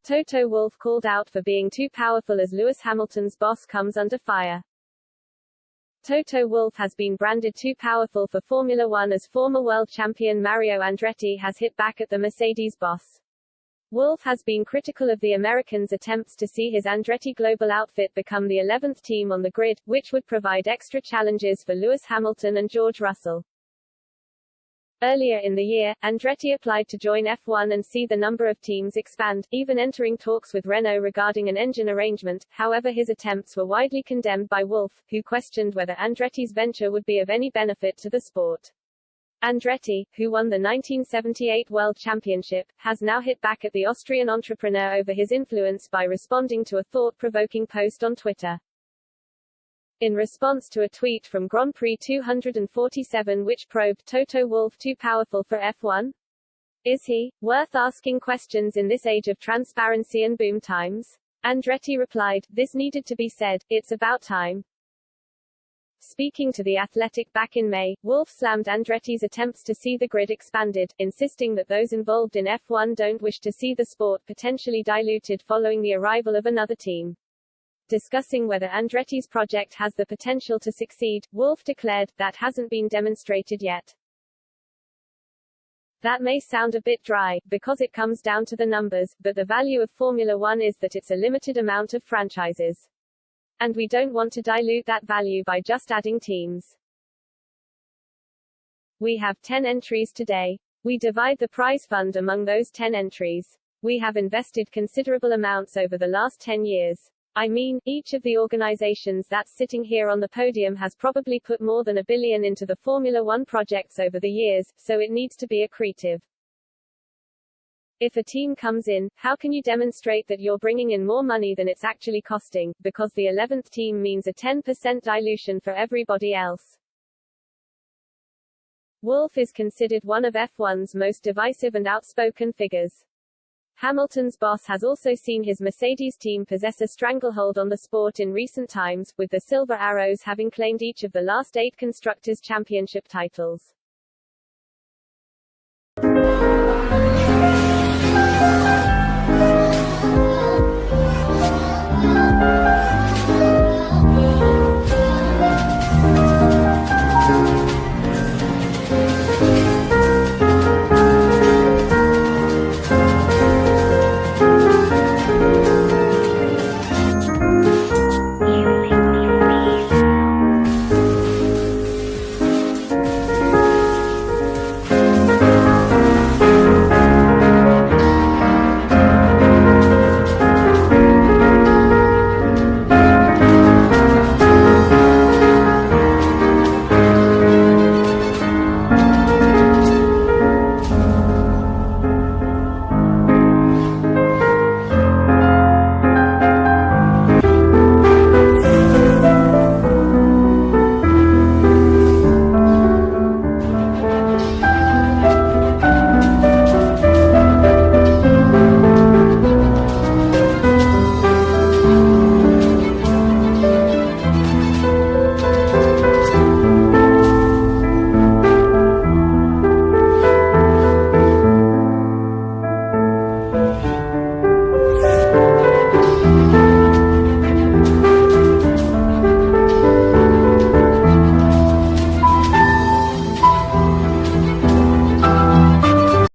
Toto Wolff called out for being too powerful as Lewis Hamilton's boss comes under fire. Toto Wolff has been branded too powerful for Formula One as former world champion Mario Andretti has hit back at the Mercedes boss. Wolff has been critical of the Americans' attempts to see his Andretti Global outfit become the 11th team on the grid, which would provide extra challenges for Lewis Hamilton and George Russell. Earlier in the year, Andretti applied to join F1 and see the number of teams expand, even entering talks with Renault regarding an engine arrangement. However, his attempts were widely condemned by Wolff, who questioned whether Andretti's venture would be of any benefit to the sport. Andretti, who won the 1978 World Championship, has now hit back at the Austrian entrepreneur over his influence by responding to a thought-provoking post on Twitter. In response to a tweet from Grand Prix 247 which probed Toto Wolff too powerful for F1? Is he worth asking questions in this age of transparency and boom times? Andretti replied, "This needed to be said, it's about time." Speaking to The Athletic back in May, Wolff slammed Andretti's attempts to see the grid expanded, insisting that those involved in F1 don't wish to see the sport potentially diluted following the arrival of another team. Discussing whether Andretti's project has the potential to succeed, Wolff declared, "That hasn't been demonstrated yet. That may sound a bit dry, because it comes down to the numbers, but the value of Formula One is that it's a limited amount of franchises. And we don't want to dilute that value by just adding teams. We have 10 entries today. We divide the prize fund among those 10 entries. We have invested considerable amounts over the last 10 years. I mean, each of the organizations that's sitting here on the podium has probably put more than $1 billion into the Formula One projects over the years, so it needs to be accretive. If a team comes in, how can you demonstrate that you're bringing in more money than it's actually costing, because the 11th team means a 10% dilution for everybody else?" Wolff is considered one of F1's most divisive and outspoken figures. Hamilton's boss has also seen his Mercedes team possess a stranglehold on the sport in recent times, with the Silver Arrows having claimed each of the last 8 Constructors' Championship titles.